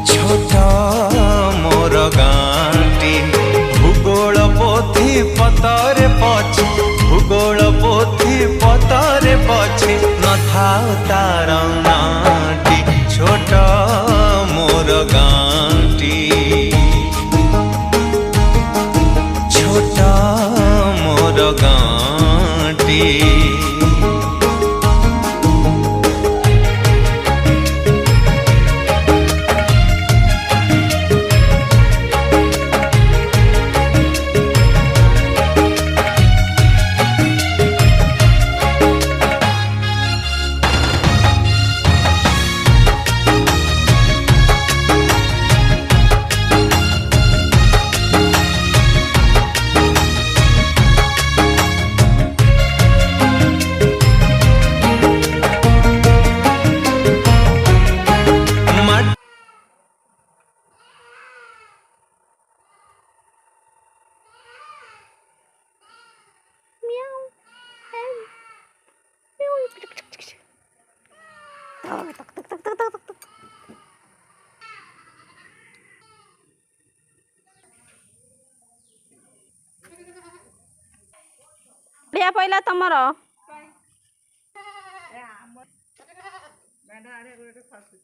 ছোট মোর গাঁটি ভূগোল পোথি পতরে পছে ভূগোল পোথি পতরে পছে নথাও তার নাটি ছোট মোর গাঁটি ছোট মোর গাঁটি ବଢ଼ିଆ ପଇଲା ତମର। ମେଣ୍ଢା ଆଡ଼େ ଗୋଟେ ଖସୁଛି।